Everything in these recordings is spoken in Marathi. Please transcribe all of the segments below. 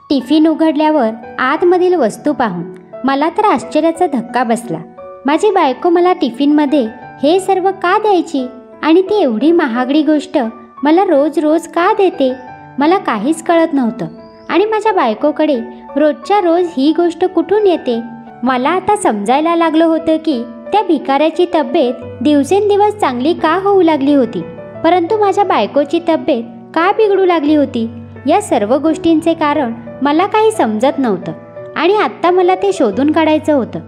टिफिन उघडल्यावर आतमधील वस्तू पाहून मला तर आश्चर्याचा धक्का बसला. माझी बायको मला टिफिनमध्ये हे सर्व का द्यायची आणि ती एवढी महागडी गोष्ट मला रोज रोज का देते? मला काहीच कळत नव्हतं आणि माझ्या बायकोकडे रोजच्या रोज ही गोष्ट कुठून येते? मला आता समजायला लागलं होतं की त्या भिकाऱ्याची तब्येत दिवसेंदिवस चांगली का होऊ लागली होती, परंतु माझ्या बायकोची तब्येत का बिघडू लागली होती. या सर्व गोष्टींचे कारण मला काही समजत नव्हतं आणि आत्ता मला ते शोधून काढायचं होतं.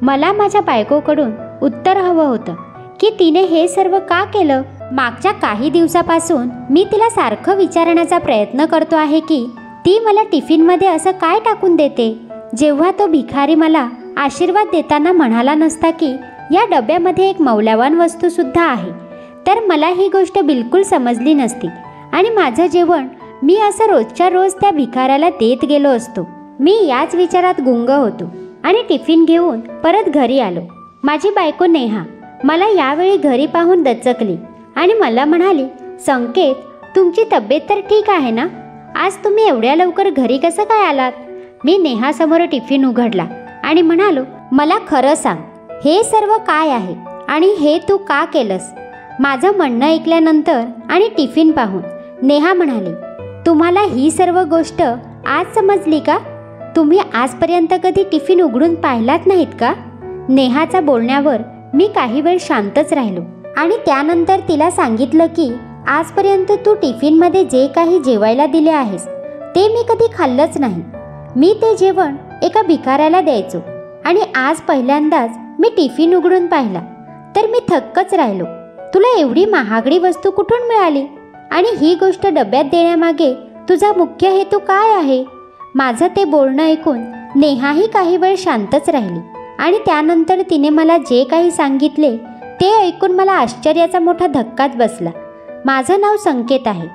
मला माझ्या बायकोकडून उत्तर हवं होतं की तिने हे सर्व का केलं. मागच्या काही दिवसापासून मी तिला सारखं विचारण्याचा प्रयत्न करतो आहे की ती मला टिफिनमध्ये असं काय टाकून देते, जेव्हा तो भिकारी मला आशीर्वाद देताना म्हणाला नसता की या डब्यामध्ये एक मौल्यवान वस्तूसुद्धा आहे, तर मला ही गोष्ट बिलकुल समजली नसती आणि माझं जेवण मी असं रोजच्या रोज त्या भिकाऱ्याला देत गेलो असतो. मी याच विचारात गुंग होतो आणि टिफिन घेऊन परत घरी आलो. माझी बायको नेहा मला यावेळी घरी पाहून दचकली आणि मला म्हणाली, संकेत, तुमची तब्येत तर ठीक आहे ना? आज तुम्ही एवढ्या लवकर घरी कसं काय आलात? मी नेहासमोर टिफिन उघडला आणि म्हणालो, मला खरं सांग, हे सर्व काय आहे आणि हे तू का केलंस? माझं म्हणणं ऐकल्यानंतर आणि टिफिन पाहून नेहा म्हणाली, तुम्हाला ही सर्व गोष्ट आज समजली का? तुम्ही आजपर्यंत कधी टिफिन उघडून पाहिलात नाहीत का? नेहाच्या बोलण्यावर मी काही वेळ शांतच राहिलो आणि त्यानंतर तिला सांगितलं की आजपर्यंत तू टिफिनमध्ये जे काही जेवायला दिले आहेस ते मी कधी खाल्लंच नाही. मी ते जेवण एका भिकाऱ्याला द्यायचो आणि आज पहिल्यांदाच मी टिफिन उघडून पाहिला तर मी थक्कच राहिलो. तुला एवढी महागडी वस्तू कुठून मिळाली आणि ही गोष्ट डब्यात देण्यामागे तुझा मुख्य हेतू काय आहे? माझं ते बोलणं ऐकून नेहाही काही वेळ शांतच राहिली आणि त्यानंतर तिने मला जे काही सांगितले ते ऐकून मला आश्चर्याचा मोठा धक्काच बसला. माझं नाव संकेत आहे.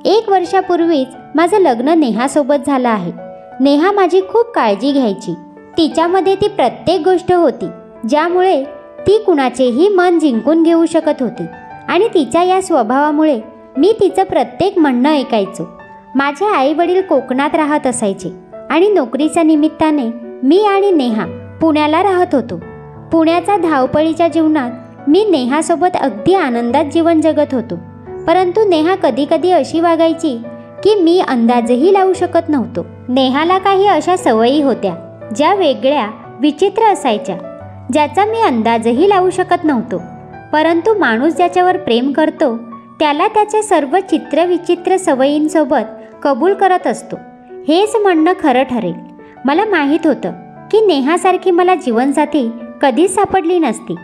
1 वर्षापूर्वीच माझं लग्न नेहासोबत झालं आहे. नेहा माझी खूप काळजी घ्यायची. तिच्यामध्ये ती प्रत्येक गोष्ट होती ज्यामुळे ती कुणाचेही मन जिंकून घेऊ शकत होती आणि तिच्या या स्वभावामुळे मी तिचं प्रत्येक म्हणणं ऐकायचो. माझे आई वडील कोकणात राहत असायचे आणि नोकरीच्या निमित्ताने मी आणि नेहा पुण्याला राहत होतो. पुण्याच्या धावपळीच्या जीवनात मी नेहासोबत अगदी आनंदात जीवन जगत होतो, परंतु नेहा कधी कधी अशी वागायची की मी अंदाजही लावू शकत नव्हतो. नेहाला काही अशा सवयी होत्या ज्या वेगळ्या विचित्र असायच्या, ज्याचा मी अंदाजही लावू शकत नव्हतो. परंतु माणूस ज्याच्यावर प्रेम करतो त्याला त्याच्या सर्व चित्रविचित्र सवयींसोबत कबूल करत असतो, हेच म्हणणं खरं ठरेल. मला माहीत होतं की नेहासारखी मला जीवनसाथी कधीच सापडली नसती.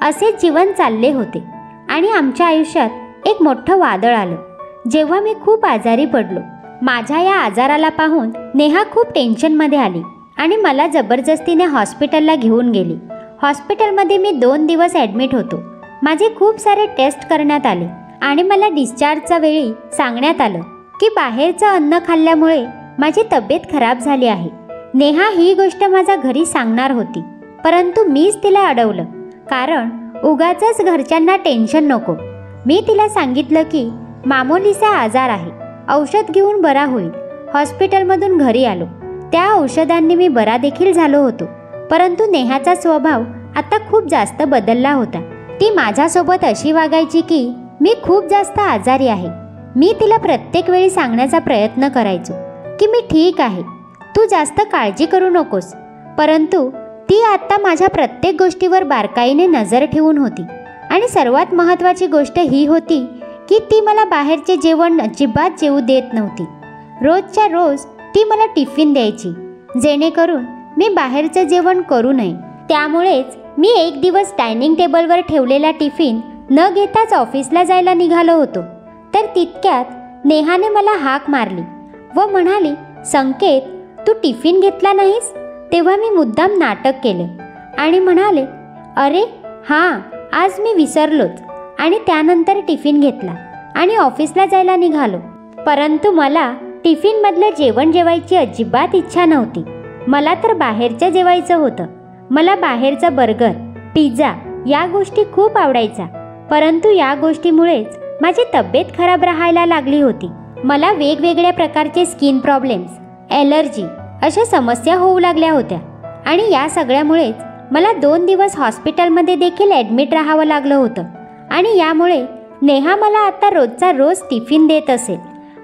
असेच जीवन चालले होते आणि आमच्या आयुष्यात एक मोठं वादळ आलं जेव्हा मी खूप आजारी पडलो. माझ्या या आजाराला पाहून नेहा खूप टेन्शनमध्ये आली आणि मला जबरदस्तीने हॉस्पिटलला घेऊन गेली. हॉस्पिटलमध्ये मी 2 दिवस ॲडमिट होतो. माझे खूप सारे टेस्ट करण्यात आले आणि मला डिस्चार्जच्या वेळी सांगण्यात आलं की बाहेरचं अन्न खाल्ल्यामुळे माझी तब्येत खराब झाली आहे. नेहा ही गोष्ट माझ्या घरी सांगणार होती, परंतु मीच तिला अडवलं, कारण उगाचच घरच्यांना टेन्शन नको. मी तिला सांगितलं की मामूलीचा आजार आहे, औषध घेऊन बरा होईल. हॉस्पिटलमधून घरी आलो. त्या औषधांनी मी बरा देखील झालो होतो, परंतु नेहाचा स्वभाव आता खूप जास्त बदलला होता. ती माझ्यासोबत अशी वागायची की मी खूप जास्त आजारी आहे. मी तिला प्रत्येक वेळी सांगण्याचा प्रयत्न करायचो की मी ठीक आहे, तू जास्त काळजी करू नकोस, परंतु ती आत्ता माझ्या प्रत्येक गोष्टीवर बारकाईने नजर ठेवून होती. आणि सर्वात महत्त्वाची गोष्ट ही होती की ती मला बाहेरचे जेवण अजिबात जेवू देत नव्हती. रोजच्या रोज ती मला टिफिन द्यायची जेणेकरून मी बाहेरचं जेवण करू नये. त्यामुळेच मी एक दिवस डायनिंग टेबलवर ठेवलेला टिफिन न घेताच ऑफिसला जायला निघालो होतो, तर तितक्यात नेहाने मला हाक मारली व म्हणाली, संकेत, तू टिफिन घेतला नाहीस? तेव्हा मी मुद्दाम नाटक केले आणि म्हणाले, अरे हां, आज मी विसरलोच, आणि त्यानंतर टिफिन घेतला आणि ऑफिसला जायला निघालो. परंतु मला टिफिनमधलं जेवण जेवायची अजिबात इच्छा नव्हती. मला तर बाहेरचं जेवायचं होतं. मला बाहेरचा बर्गर, पिझ्झा या गोष्टी खूप आवडायच्या, परंतु या गोष्टीमुळेच माझी तब्येत खराब राहायला लागली होती. मला वेगवेगळ्या प्रकारचे स्किन प्रॉब्लेम्स, ॲलर्जी अशा समस्या होऊ लागल्या होत्या आणि या सगळ्यामुळेच मला 2 दिवस हॉस्पिटलमध्ये देखील ॲडमिट राहावं लागलं होतं. आणि यामुळे नेहा मला आता रोजचा रोज टिफिन देत असेल,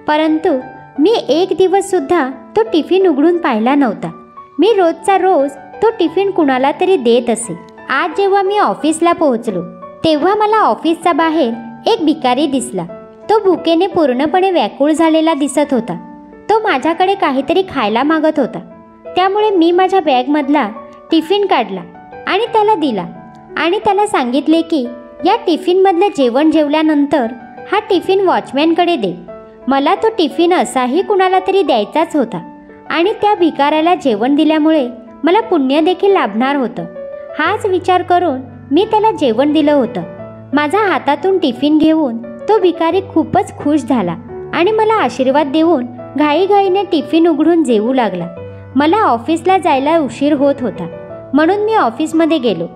परंतु मी एक दिवससुद्धा तो टिफिन उघडून पाहिला नव्हता. मी रोजचा रोज तो टिफिन कुणाला तरी देत असे. आज जेव्हा मी ऑफिसला पोहोचलो तेव्हा मला ऑफिसच्या बाहेर एक भिकारी दिसला. तो भुकेने पूर्णपणे व्याकुळ झालेला दिसत होता. तो माझ्याकडे काहीतरी खायला मागत होता. त्यामुळे मी माझ्या बॅगमधला टिफिन काढला आणि त्याला दिला आणि त्याला सांगितले की या टिफिनमधलं जेवण जेवल्यानंतर हा टिफिन वॉचमॅनकडे दे. मला तो टिफिन असाही कुणाला तरी द्यायचाच होता आणि त्या भिकाऱ्याला जेवण दिल्यामुळे मला पुण्य देखील लाभणार होतं. हाच विचार करून मी त्याला जेवण दिलं होतं. माझ्या हातातून टिफिन घेऊन तो भिकारी खूपच खुश झाला आणि मला आशीर्वाद देऊन घाईघाईने टिफिन उघडून जेवू लागला. मला ऑफिसला जायला उशीर होत होता म्हणून मी ऑफिसमध्ये गेलो.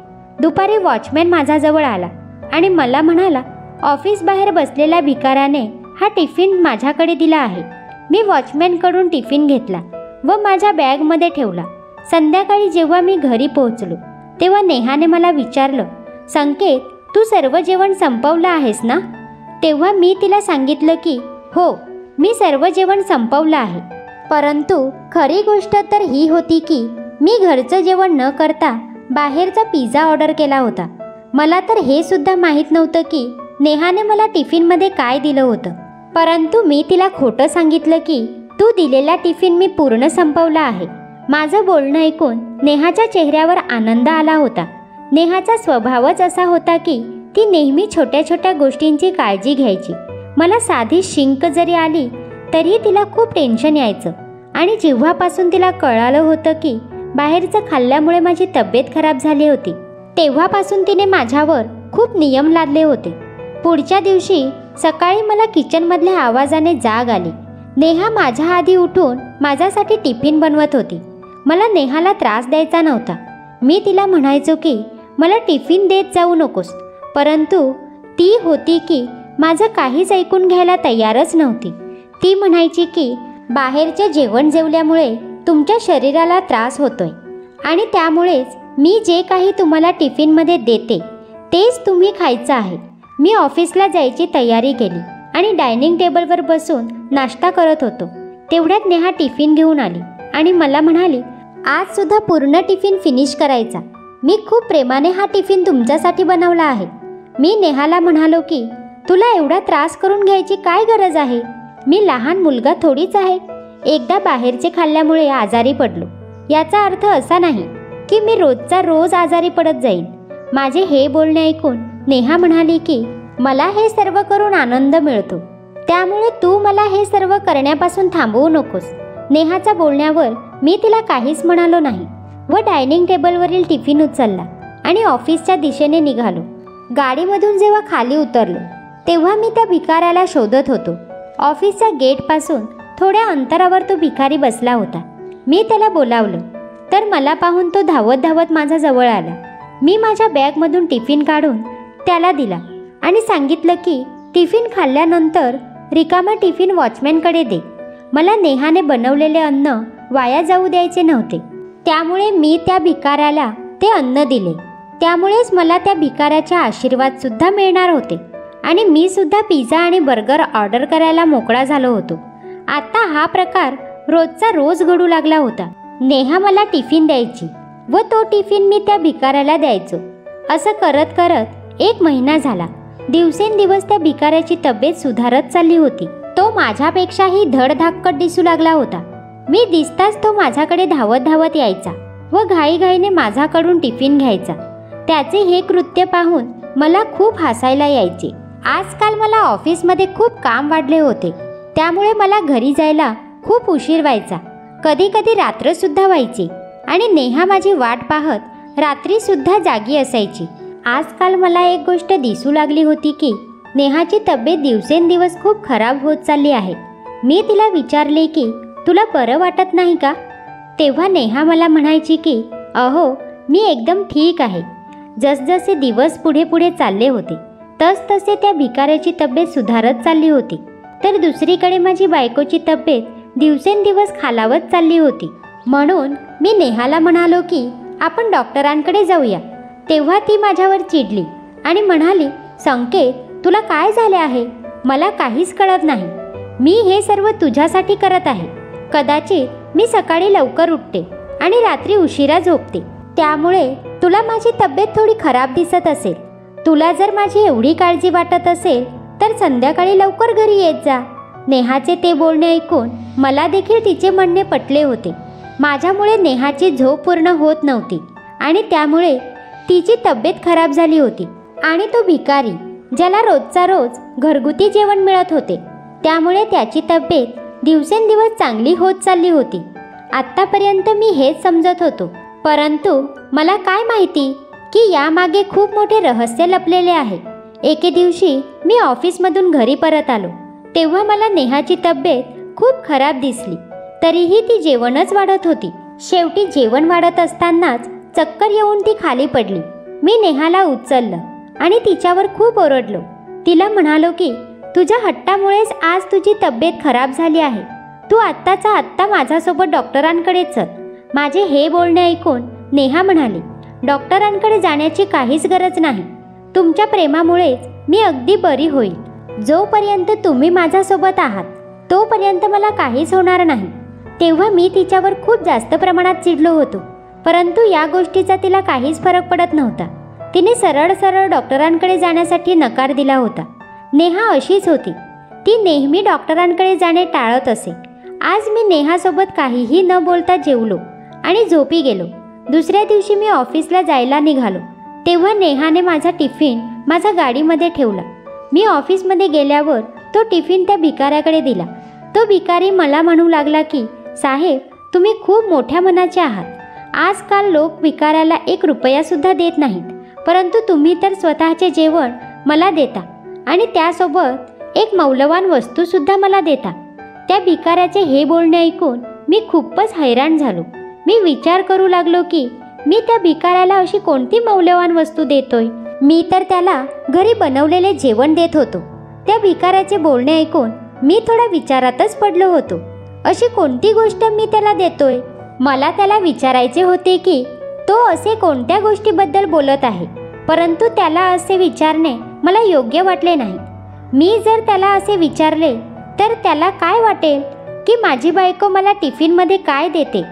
दुपारी वॉचमॅन माझ्याजवळ आला आणि मला म्हणाला, ऑफिस बाहेर बसलेल्या भिकाऱ्याने हा टिफिन माझ्याकडे दिला आहे. मी वॉचमॅनकडून टिफिन घेतला व माझ्या बॅगमध्ये ठेवला. संध्याकाळी जेव्हा मी घरी पोहोचलो तेव्हा नेहाने मला विचारलं, संकेत, तू सर्व जेवण संपवलं आहेस ना? तेव्हा मी तिला सांगितलं की हो, मी सर्व जेवण संपवलं आहे. परंतु खरी गोष्ट तर ही होती की मी घरचं जेवण न करता बाहेरचा पिझ्झा ऑर्डर केला होता. मला तर हे सुद्धा माहीत नव्हतं की नेहाने मला टिफिनमध्ये काय दिलं होतं. परंतु मी तिला खोटं सांगितलं की तू दिलेला टिफिन मी पूर्ण संपवला आहे. माझं बोलणं ऐकून नेहाच्या चेहऱ्यावर आनंद आला होता. नेहाचा स्वभावच असा होता की ती नेहमी छोट्या छोट्या गोष्टींची काळजी घ्यायची. मला साधी शिंक जरी आली तरी तिला खूप टेन्शन यायचं आणि जेव्हापासून तिला कळालं होतं की बाहेरचं खाल्ल्यामुळे माझी तब्येत खराब झाली होती तेव्हापासून तिने माझ्यावर खूप नियम लादले होते. पुढच्या दिवशी सकाळी मला किचनमधल्या आवाजाने जाग आली. नेहा माझ्या आधी उठून माझ्यासाठी टिफिन बनवत होती. मला नेहाला त्रास द्यायचा नव्हता. मी तिला म्हणायचो की मला टिफिन देत जाऊ नकोस, परंतु ती होती की माझं काहीच ऐकून घ्यायला तयारच नव्हती. ती म्हणायची की बाहेरचे जेवण जेवल्यामुळे तुमच्या शरीराला त्रास होतोय आणि त्यामुळेच मी जे काही तुम्हाला टिफिनमध्ये देते तेच तुम्ही खायचं आहे. मी ऑफिसला जायची तयारी केली आणि डायनिंग टेबलवर बसून नाश्ता करत होतो. तेवढ्यात नेहा टिफिन घेऊन आली आणि मला म्हणाली, आज सुद्धा पूर्ण टिफिन फिनिश करायचा. मी खूप प्रेमाने हा टिफिन तुमच्यासाठी बनवला आहे. मी नेहाला म्हणालो की तुला एवढा त्रास करून घ्यायची काय गरज आहे? मी लहान मुलगा थोडीच आहे. एकदा बाहेरचे खाल्ल्यामुळे आजारी पडलो याचा अर्थ असा नाही की मी रोजचा रोज आजारी पडत जाईन. माझे हे बोलणे ऐकून नेहा म्हणाली की मला हे सर्व करून आनंद मिळतो, त्यामुळे तू मला हे सर्व करण्यापासून थांबवू नकोस. नेहाच्या बोलण्यावर मी तिला काहीच म्हणालो नाही व डायनिंग टेबलवरील टिफिन उचलला आणि ऑफिसच्या दिशेने निघालो. गाडीमधून जेव्हा खाली उतरलो तेव्हा मी त्या भिकाऱ्याला शोधत होतो. ऑफिसच्या गेटपासून थोड्या अंतरावर तो भिकारी बसला होता. मी त्याला बोलावलं तर मला पाहून तो धावत धावत माझ्या जवळ आला. मी माझ्या बॅगमधून टिफिन काढून त्याला दिला आणि सांगितलं की टिफिन खाल्ल्यानंतर रिकामा टिफिन वॉचमॅनकडे दे. मला नेहाने बनवलेले अन्न वाया जाऊ द्यायचे नव्हते, त्यामुळे मी त्या भिकाऱ्याला ते अन्न दिले. त्यामुळेच मला त्या भिकाऱ्याचे आशीर्वादसुद्धा मिळणार होते आणि मी सुद्धा पिझ्झा आणि बर्गर ऑर्डर करायला मोकळा झालो होतो. आता हा प्रकार रोजचा रोज घडू लागला होता. नेहा मला टिफिन द्यायची व तो टिफिन मी त्या भिकाऱ्याला द्यायचो. असं करत करत 1 महिना झाला. दिवसेंदिवस त्या भिकाऱ्याची तब्येत सुधारत चालली होती. तो माझ्यापेक्षाही धडधाकट दिसू लागला होता. मी दिसताच तो माझ्याकडे धावत धावत यायचा व घाईघाईने माझ्याकडून टिफिन घ्यायचा. त्याचे हे कृत्य पाहून मला खूप हसायला यायचे. आजकाल मला ऑफिसमध्ये खूप काम वाढले होते, त्यामुळे मला घरी जायला खूप उशीर व्हायचा. कधी कधी रात्रसुद्धा व्हायची आणि नेहा माझी वाट पाहत रात्रीसुद्धा जागी असायची. आजकाल मला एक गोष्ट दिसू लागली होती की नेहाची तब्येत दिवसेंदिवस खूप खराब होत चालली आहे. मी तिला विचारले की तुला बरं वाटत नाही का? तेव्हा नेहा मला म्हणायची की अहो, मी एकदम ठीक आहे. जसजसे दिवस पुढे पुढे चालले होते तसतसे त्या भिकाऱ्याची तब्येत सुधारत चालली होती. तर दुसरीकडे माझी बायकोची तब्येत दिवसेंदिवस खालावत चालली होती. म्हणून मी नेहाला म्हणालो की आपण डॉक्टरांकडे जाऊया. तेव्हा ती माझ्यावर चिडली आणि म्हणाली, संकेत, तुला काय झाले आहे? मला काहीच कळत नाही. मी हे सर्व तुझ्यासाठी करत आहे. कदाचित मी सकाळी लवकर उठते आणि रात्री उशिरा झोपते, त्यामुळे तुला माझी तब्येत थोडी खराब दिसत असेल. तुला जर माझी एवढी काळजी वाटत असेल तर संध्याकाळी लवकर घरी येत जा. नेहाचे ते बोलणे ऐकून मला देखील तिचे म्हणणे पटले होते. माझ्यामुळे नेहाची झोप पूर्ण होत नव्हती आणि त्यामुळे तिची तब्येत खराब झाली होती. आणि तो भिकारी ज्याला रोजचा रोज घरगुती जेवण मिळत होते, त्यामुळे त्याची तब्येत दिवसेंदिवस चांगली होत चालली होती. आत्तापर्यंत मी हेच समजत होतो, परंतु मला काय माहिती की यामागे खूप मोठे रहस्य लपलेले आहे. एके दिवशी मी ऑफिसमधून घरी परत आलो, तेव्हा मला नेहाची तब्येत खूप खराब दिसली. तरीही ती जेवणच वाढत होती. शेवटी जेवण वाढत असतानाच चक्कर येऊन ती खाली पडली. मी नेहाला उचललं आणि तिच्यावर खूप ओरडलो. तिला म्हणालो की तुझ्या हट्टामुळेच आज तुझी तब्येत खराब झाली आहे. तू आत्ताचा आत्ता माझ्यासोबत डॉक्टरांकडे चल. माझे हे बोलणे ऐकून नेहा म्हणाली, डॉक्टरांकडे जाण्याची काहीच गरज नाही. तुमच्या प्रेमामुळेच मी अगदी बरी होईल. जोपर्यंत तुम्ही माझ्यासोबत आहात तोपर्यंत मला काहीच होणार नाही. तेव्हा मी तिच्यावर खूप जास्त प्रमाणात चिडलो होतो, परंतु या गोष्टीचा तिला काहीच फरक पडत नव्हता. तिने सरळ सरळ डॉक्टरांकडे जाण्यासाठी नकार दिला होता. नेहा अशीच होती. ती नेहमी डॉक्टरांकडे जाणे टाळत असे. आज मी नेहासोबत काहीही न बोलता जेवलो आणि झोपी गेलो. दुसऱ्या दिवशी मी ऑफिसला जायला निघालो, तेव्हा नेहाने माझा टिफिन माझ्या गाडीमध्ये ठेवला. मी ऑफिसमध्ये गेल्यावर तो टिफिन त्या भिकाऱ्याकडे दिला. तो भिकारी मला म्हणू लागला की साहेब, तुम्ही खूप मोठ्या मनाचे आहात. आजकाल लोक भिकाऱ्याला 1 रुपयासुद्धा देत नाहीत, परंतु तुम्ही तर स्वतःचे जेवण मला देता आणि त्यासोबत एक मौल्यवान वस्तूसुद्धा मला देता. त्या भिकाऱ्याचे हे बोलणे ऐकून मी खूपच हैराण झालो. मी विचार करू लागलो की मी त्या भिकाऱ्याला अशी कोणती मौल्यवान वस्तू देतोय. मी तर त्याला घरी बनवलेले जेवण देत होतो. त्या भिकाऱ्याचे बोलणे ऐकून मी थोडा विचारातच पडलो होतो. अशी कोणती गोष्ट मी त्याला देतोय? मला त्याला विचारायचे होते की तो असे कोणत्या गोष्टीबद्दल बोलत आहे, परंतु त्याला असे विचारणे मला योग्य वाटले नाही. मी जर त्याला असे विचारले तर त्याला काय वाटेल की माझी बायको मला टिफिनमध्ये काय देते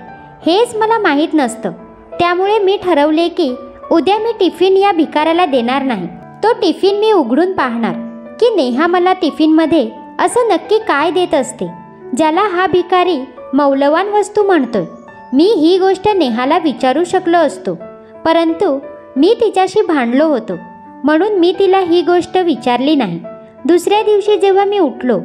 हेच मला माहीत नसतं. त्यामुळे मी ठरवले की उद्या मी टिफिन या भिकाऱ्याला देणार नाही. तो टिफिन मी उघडून पाहणार की नेहा मला टिफिनमध्ये असं नक्की काय देत असते ज्याला हा भिकारी मौल्यवान वस्तू म्हणतोय. मी ही गोष्ट नेहाला विचारू शकलो असतो, परंतु मी तिच्याशी भांडलो होतो, म्हणून मी तिला ही गोष्ट विचारली नाही. दुसऱ्या दिवशी जेव्हा मी उठलो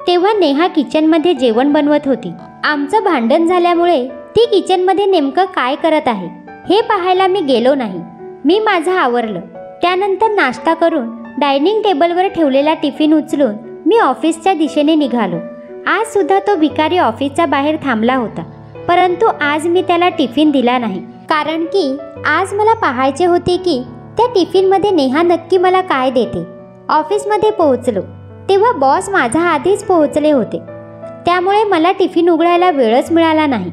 तेव्हा नेहा किचनमध्ये जेवण बनवत होती. आमचं भांडण झाल्यामुळे ती किचनमध्ये नेमकं काय करत आहे हे पाहायला मी गेलो नाही. मी माझं आवरलं. त्यानंतर नाश्ता करून डायनिंग टेबलवर ठेवलेला टिफिन उचलून मी ऑफिसच्या दिशेने निघालो. आज सुद्धा तो भिकारी ऑफिसच्या बाहेर थांबला होता, परंतु आज मी त्याला टिफिन दिला नाही, कारण की आज मला पाहायचे होते की त्या टिफिनमध्ये नेहा नक्की मला काय देते. ऑफिसमध्ये पोहोचलो तेव्हा बॉस माझ्या आधीच पोहोचले होते, त्यामुळे मला टिफिन उघडायला वेळच मिळाला नाही.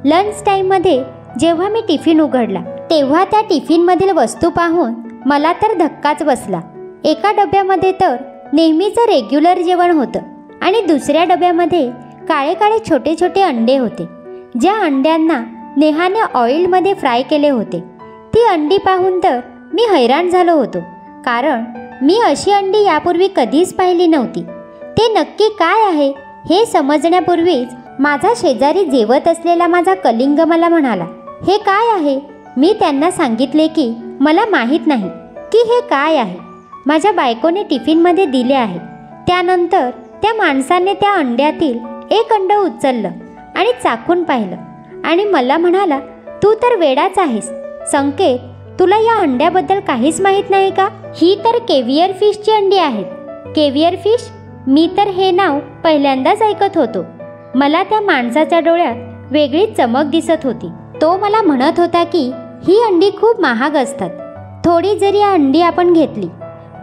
लंच टाईममध्ये जेव्हा मी टिफिन उघडला तेव्हा त्या टिफिनमधील वस्तू पाहून मला तर धक्काच बसला. एका डब्यामध्ये तर नेहमीचं रेग्युलर जेवण होतं आणि दुसऱ्या डब्यामध्ये काळे काळे छोटे छोटे अंडे होते, ज्या अंड्यांना नेहाने ऑइलमध्ये फ्राय केले होते. ती अंडी पाहून तर मी हैराण झालो होतो, कारण मी अशी अंडी यापूर्वी कधीच पाहिली नव्हती. ते नक्की काय आहे हे समजण्यापूर्वीच माझा शेजारी जेवत असलेला माझा कलिंग मला म्हणाला, हे काय आहे? मी त्यांना सांगितले की मला माहीत नाही की हे काय आहे. माझ्या बायकोने टिफिनमध्ये दिले आहे. त्यानंतर त्या माणसाने त्या अंड्यातील एक अंड उचललं आणि चाखून पाहिलं आणि मला म्हणाला, तू तर वेडाच आहेस संकेत, तुला या अंड्याबद्दल काहीच माहीत नाही का? ही तर केवियर फिशची अंडी आहेत. Caviar fish? मी तर हे नाव पहिल्यांदाच ऐकत होतो. मला त्या माणसाच्या डोळ्यात वेगळी चमक दिसत होती. तो मला म्हणत होता की ही अंडी खूप महाग असतात. थोडी जरी या अंडी आपण घेतली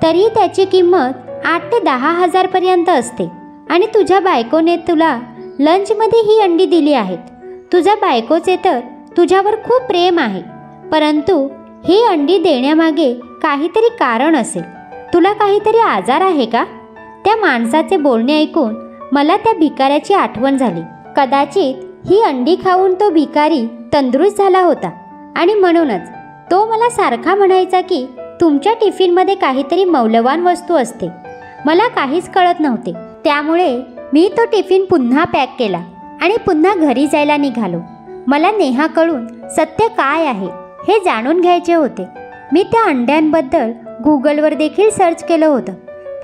तरी त्याची किंमत 8 ते 10 हजार पर्यंत असते आणि तुझ्या बायकोने तुला लंचमध्ये ही अंडी दिली आहेत. तुझ्या बायकोचे तर तुझ्यावर खूप प्रेम आहे, परंतु ही अंडी देण्यामागे काहीतरी कारण असेल. तुला काहीतरी आजार आहे का? त्या माणसाचे बोलणे ऐकून मला त्या भिकाऱ्याची आठवण झाली. कदाचित ही अंडी खाऊन तो भिकारी तंदुरुस्त झाला होता आणि म्हणूनच तो मला सारखा म्हणायचा की तुमच्या टिफिनमध्ये काहीतरी मौल्यवान वस्तू असते. मला काहीच कळत नव्हते. त्यामुळे मी तो टिफिन पुन्हा पॅक केला आणि पुन्हा घरी जायला निघालो. मला नेहाकडून सत्य काय आहे हे जाणून घ्यायचे होते. मी त्या अंड्यांबद्दल गुगलवर देखील सर्च केलं होतं.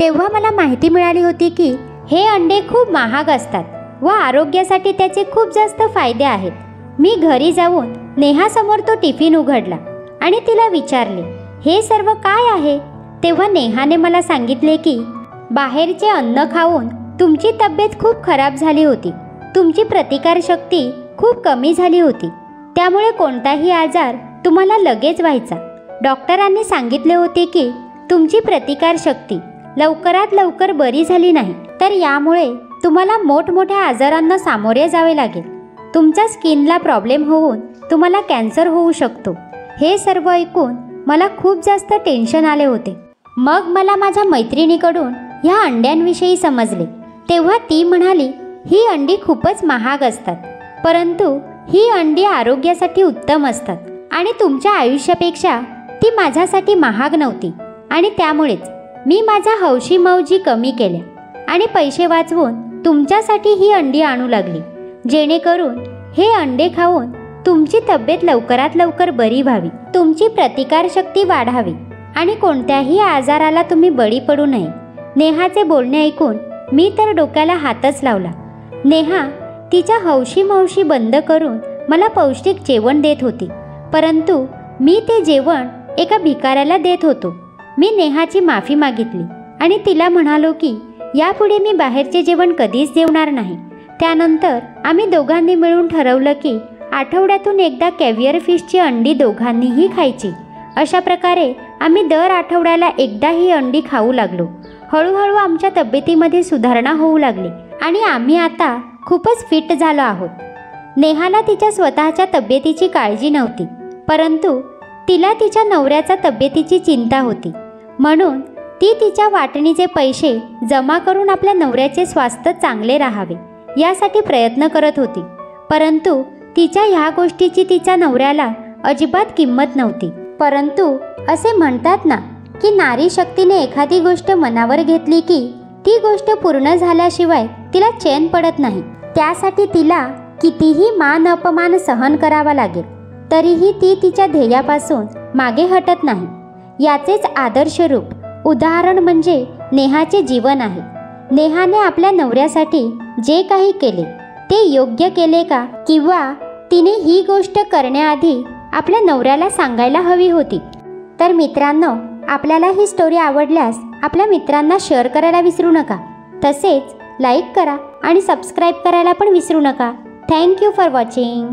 तेव्हा मला माहिती मिळाली होती की हे अंडे खूप महाग असतात व आरोग्यासाठी त्याचे खूप जास्त फायदे आहेत. मी घरी जाऊन नेहासमोर तो टिफिन उघडला आणि तिला विचारले, हे सर्व काय आहे? तेव्हा नेहाने मला सांगितले की बाहेरचे अन्न खाऊन तुमची तब्येत खूप खराब झाली होती. तुमची प्रतिकारशक्ती खूप कमी झाली होती. त्यामुळे कोणताही आजार तुम्हाला लगेच व्हायचा. डॉक्टरांनी सांगितले होते की तुमची प्रतिकारशक्ती लवकरात लवकर बरी झाली नाही, तर यामुळे तुम्हाला मोठमोठ्या आजारांना सामोरे जावे लागेल. तुमच्या स्किनला प्रॉब्लेम होऊन तुम्हाला कॅन्सर होऊ शकतो. हे सर्व ऐकून मला खूप जास्त टेन्शन आले होते. मग मला माझ्या मैत्रिणीकडून ह्या अंड्यांविषयी समजले. तेव्हा ती म्हणाली, ही अंडी खूपच महाग असतात, परंतु ही अंडी आरोग्यासाठी उत्तम असतात आणि तुमच्या आयुष्यापेक्षा ती माझ्यासाठी महाग नव्हती. आणि त्यामुळेच मी माझ्या हौशी मौजी कमी केल्या आणि पैसे वाचवून तुमच्यासाठी ही अंडी आणू लागली, जेणेकरून हे अंडे खाऊन तुमची तब्येत लवकरात लवकर बरी व्हावी, तुमची प्रतिकारशक्ती वाढावी आणि कोणत्याही आजाराला तुम्ही बळी पडू नये. नेहाचे बोलणे ऐकून मी तर डोक्याला हातच लावला. नेहा तिच्या हौशी मौशी बंद करून मला पौष्टिक जेवण देत होती, परंतु मी ते जेवण एका भिकाऱ्याला देत होतो. मी नेहाची माफी मागितली आणि तिला म्हणालो की यापुढे मी बाहेरचे जेवण कधीच जेवणार नाही. त्यानंतर आम्ही दोघांनी मिळून ठरवलं की आठवड्यातून एकदा कॅव्हिअर फिशची अंडी दोघांनीही खायची. अशा प्रकारे आम्ही दर आठवड्याला एकदा ही अंडी खाऊ लागलो. हळूहळू आमच्या तब्येतीमध्ये सुधारणा होऊ लागली आणि आम्ही आता खूपच फिट झालो आहोत. नेहाला तिच्या स्वतःच्या तब्येतीची काळजी नव्हती, परंतु तिला तिच्या नवऱ्याच्या तब्येतीची चिंता होती. म्हणून ती तिच्या वाटणीचे पैसे जमा करून आपल्या नवऱ्याचे स्वास्थ्य चांगले राहावे यासाठी प्रयत्न करत होती. परंतु तिच्या ह्या गोष्टीची तिच्या नवऱ्याला अजिबात किंमत नव्हती. परंतु असे म्हणतात ना की नारी शक्तीने एखादी गोष्ट मनावर घेतली की ती गोष्ट पूर्ण झाल्याशिवाय तिला चैन पडत नाही. त्यासाठी तिला कितीही मान अपमान सहन करावा लागेल, तरीही ती तिच्या ध्येयापासून मागे हटत नाही. याचेच आदर्श रूप उदाहरण म्हणजे नेहाचे जीवन आहे. नेहाने आपल्या नवऱ्यासाठी जे काही केले ते योग्य केले का, किंवा तिने ही गोष्ट करण्याआधी आपल्या नवऱ्याला सांगायला हवी होती? तर मित्रांनो, आपल्याला ही स्टोरी आवडल्यास आपल्या मित्रांना शेअर करायला विसरू नका. तसेच लाईक करा आणि सबस्क्राईब करायला पण विसरू नका. Thank you for watching.